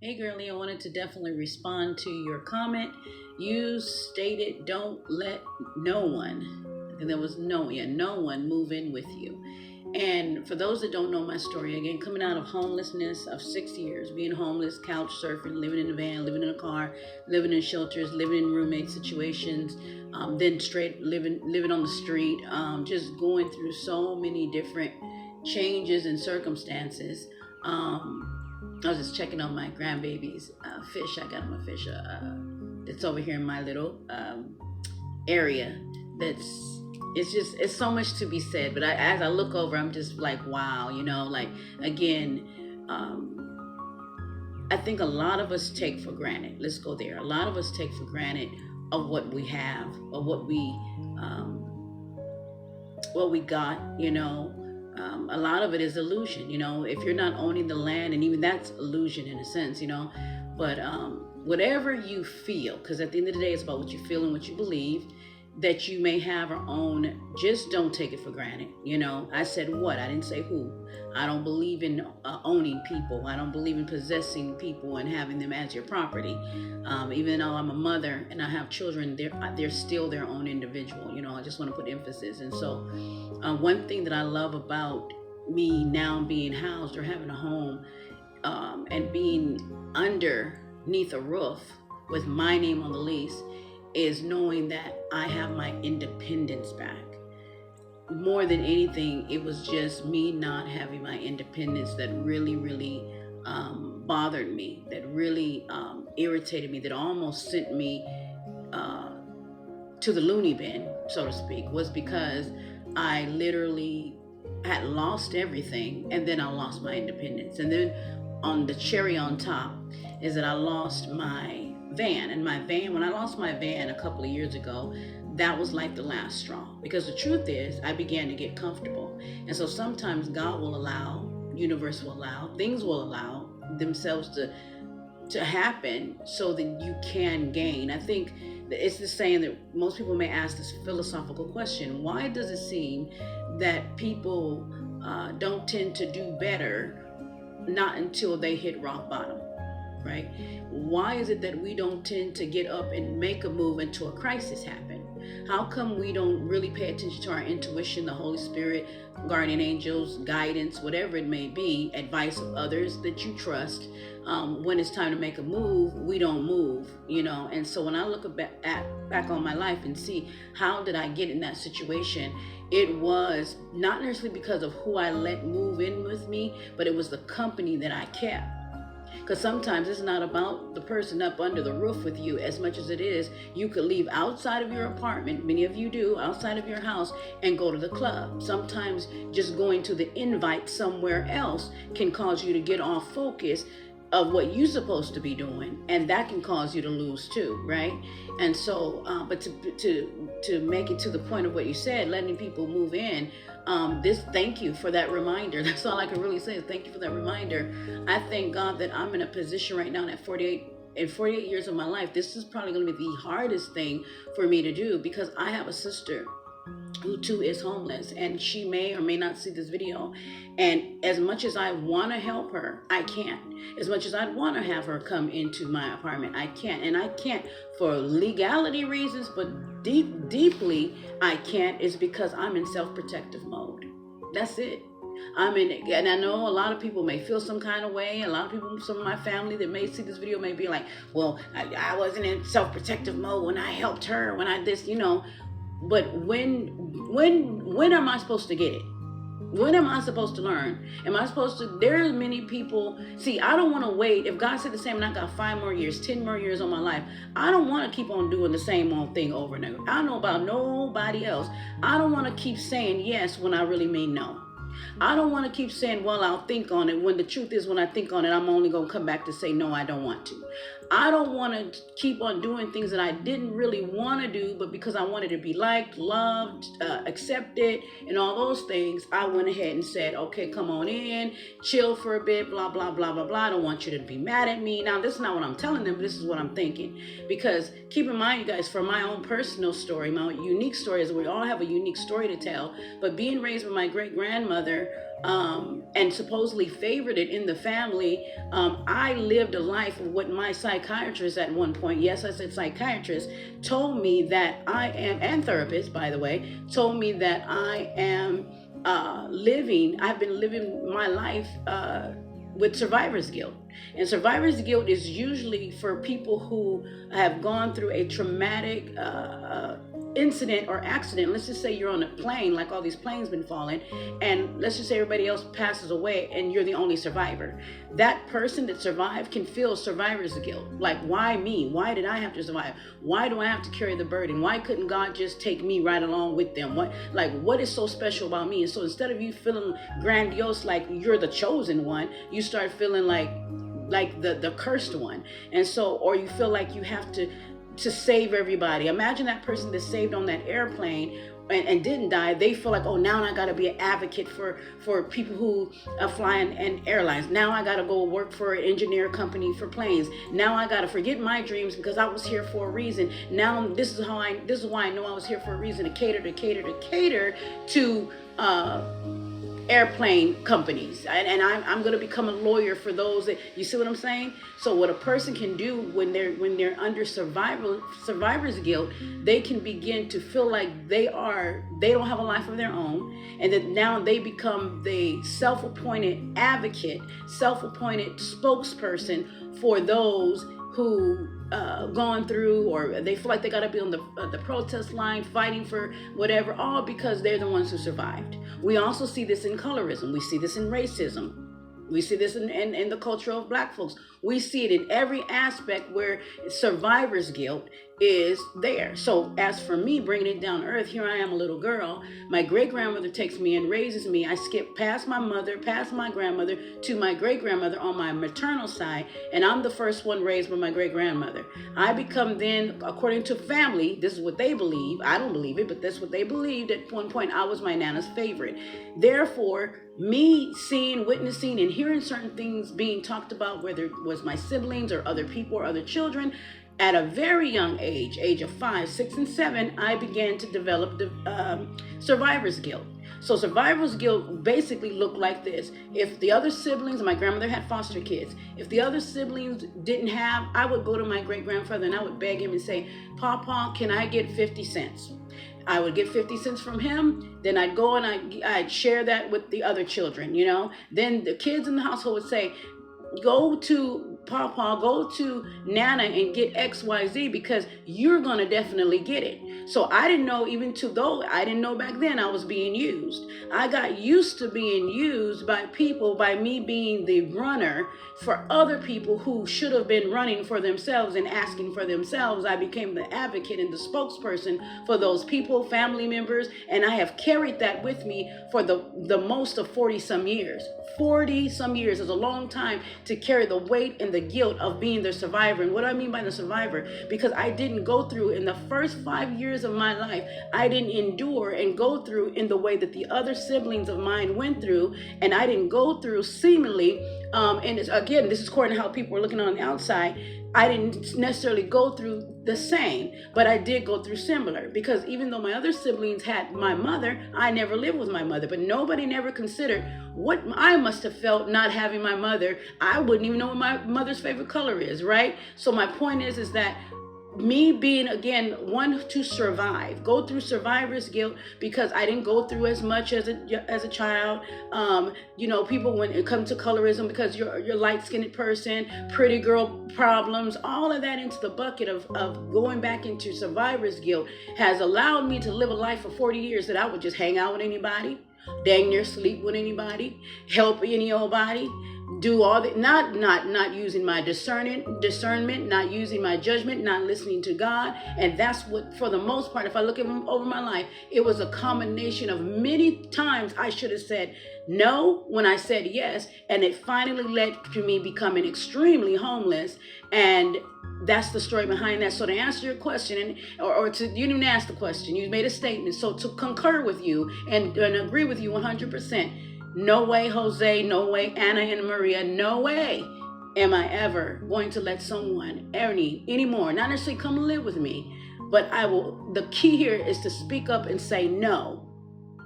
Hey girlie, I wanted to definitely respond to your comment. You stated don't let no one, and there was no one move in with you. And for those that don't know my story, again, coming out of homelessness of 6 years, being homeless, couch surfing, living in a van, living in a car, living in shelters, living in roommate situations, then straight living on the street, just going through so many different changes and circumstances. I was just checking on my grandbaby's fish. I got him a fish that's over here in my little area. That's it's so much to be said. But as I look over, I'm just like, wow, like again, I think a lot of us take for granted. Let's go there. A lot of us take for granted of what we have, of what we got. A lot of it is illusion. If you're not owning the land, and even that's illusion in a sense. But whatever you feel, because at the end of the day, it's about what you feel and what you believe that you may have or own. Just don't take it for granted. I said what? I didn't say who. I don't believe in owning people. I don't believe in possessing people and having them as your property. Even though I'm a mother and I have children, they're still their own individual. I just want to put emphasis. And so one thing that I love about me now being housed or having a home and being underneath a roof with my name on the lease is knowing that I have my independence back. More than anything, it was just me not having my independence that really, really bothered me, that really irritated me, that almost sent me to the loony bin, so to speak, was because I literally had lost everything, and then I lost my independence. And then on the cherry on top is that I lost my van. And my van, when I lost my van a couple of years ago, that was like the last straw. Because the truth is, I began to get comfortable. And so sometimes God will allow, universe will allow, things will allow themselves to happen so that you can gain. I think it's the saying that most people may ask this philosophical question: why does it seem that people don't tend to do better not until they hit rock bottom? Right? Why is it that we don't tend to get up and make a move until a crisis happens? How come we don't really pay attention to our intuition, the Holy Spirit, guardian angels, guidance, whatever it may be, advice of others that you trust? When it's time to make a move, we don't move, And so when I look back on my life and see how did I get in that situation, it was not necessarily because of who I let move in with me, but it was the company that I kept. Because sometimes it's not about the person up under the roof with you as much as it is you could leave outside of your apartment, many of you do, outside of your house, and go to the club. Sometimes just going to the invite somewhere else can cause you to get off focus of what you're supposed to be doing, and that can cause you to lose too, right? And so, but to make it to the point of what you said, letting people move in, thank you for that reminder. That's all I can really say is thank you for that reminder. I thank God that I'm in a position right now at 48 years of my life. This is probably going to be the hardest thing for me to do, because I have a sister who too is homeless, and she may or may not see this video. And as much as I want to help her, I can't. As much as I'd want to have her come into my apartment, I can't. And I can't for legality reasons, but deeply I can't, is because I'm in self-protective mode. That's it. I'm in it. And I know a lot of people may feel some kind of way. A lot of people, some of my family that may see this video may be like, well, I wasn't in self-protective mode when I helped her, when I this, But when am I supposed to get it? When am I supposed to learn? Am I supposed to? There are many people. See, I don't want to wait. If God said the same and I got 5 more years, 10 more years on my life, I don't want to keep on doing the same old thing over and over. I don't know about nobody else. I don't want to keep saying yes when I really mean no. I don't want to keep saying, well, I'll think on it, when the truth is, when I think on it, I'm only going to come back to say, no, I don't want to. I don't want to keep on doing things that I didn't really want to do, but because I wanted to be liked, loved, accepted, and all those things, I went ahead and said, okay, come on in, chill for a bit, blah, blah, blah, blah, blah. I don't want you to be mad at me. Now, this is not what I'm telling them, but this is what I'm thinking. Because keep in mind, you guys, for my own personal story, my unique story is we all have a unique story to tell, but being raised with my great-grandmother, and supposedly favored it in the family. I lived a life of what my psychiatrist at one point, yes, I said psychiatrist, told me that I am, and therapist, by the way, told me that I am I've been living my life with survivor's guilt. And survivor's guilt is usually for people who have gone through a traumatic incident or accident. Let's just say you're on a plane, like all these planes been falling, and let's just say everybody else passes away and you're the only survivor. That person that survived can feel survivor's guilt. Like, why me? Why did I have to survive? Why do I have to carry the burden? Why couldn't God just take me right along with them? What is so special about me? And so instead of you feeling grandiose, like you're the chosen one, you start feeling like the cursed one. And so, or you feel like you have to save everybody. Imagine that person that saved on that airplane and didn't die. They feel like, oh, now I got to be an advocate for people who fly in airlines. Now I got to go work for an engineer company for planes. Now I got to forget my dreams because I was here for a reason. Now this is why I know I was here for a reason, to cater to airplane companies, and I'm going to become a lawyer for those that, you see what I'm saying? So what a person can do when they're under survivor's guilt, they can begin to feel like they don't have a life of their own, and that now they become the self-appointed advocate, self-appointed spokesperson for those who gone through, or they feel like they got to be on the protest line fighting for whatever, all because they're the ones who survived. We also see this in colorism. We see this in racism. We see this in the culture of Black folks. We see it in every aspect where survivor's guilt is there. So as for me, bringing it down to earth, here I am, a little girl. My great-grandmother takes me and raises me. I skip past my mother, past my grandmother, to my great-grandmother on my maternal side, and I'm the first one raised by my great-grandmother. I become then, according to family, this is what they believe. I don't believe it, but that's what they believed. At one point, I was my Nana's favorite. Therefore, me seeing, witnessing, and hearing certain things being talked about, whether it was my siblings or other people or other children, at a very young age of 5, 6, and 7, I began to develop the survivor's guilt. So survivor's guilt basically looked like this. If the other siblings, my grandmother had foster kids, if the other siblings didn't have, I would go to my great-grandfather and I would beg him and say, Papa, can I get 50 cents? I would get 50 cents from him, then I'd go and I'd share that with the other children, you know. Then the kids in the household would say, go to Papa, go to Nana and get XYZ because you're going to definitely get it. So I didn't know, I didn't know back then I was being used. I got used to being used by people, by me being the runner for other people who should have been running for themselves and asking for themselves. I became the advocate and the spokesperson for those people, family members, and I have carried that with me for the most of 40 some years. 40 some years is a long time to carry the weight and the guilt of being the survivor. And what do I mean by the survivor? Because I didn't go through, in the first 5 years of my life, I didn't endure and go through in the way that the other siblings of mine went through, and I didn't go through seemingly, and again, this is according to how people were looking on the outside, I didn't necessarily go through the same, but I did go through similar, because even though my other siblings had my mother, I never lived with my mother, but nobody never considered what I must have felt not having my mother. I wouldn't even know what my mother's favorite color is, right? So my point is that me being, again, one to survive, go through survivor's guilt, because I didn't go through as much as a child. People, when it comes to colorism, because you're a light-skinned person, pretty girl problems, all of that into the bucket of going back into survivor's guilt has allowed me to live a life for 40 years that I would just hang out with anybody, dang near sleep with anybody, help any old body, do all that, not using my discernment, not using my judgment, not listening to God. And that's what, for the most part, if I look at over my life, it was a combination of many times I should have said no when I said yes, and it finally led to me becoming extremely homeless. And that's the story behind that. So to answer your question, you didn't ask the question, you made a statement. So to concur with you and agree with you 100%, no way, Jose, no way, Anna and Maria, no way am I ever going to let someone anymore, not necessarily come live with me, but I will. The key here is to speak up and say no.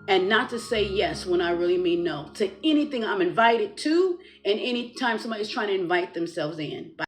and not to say yes when I really mean no to anything I'm invited to, and anytime somebody's trying to invite themselves in.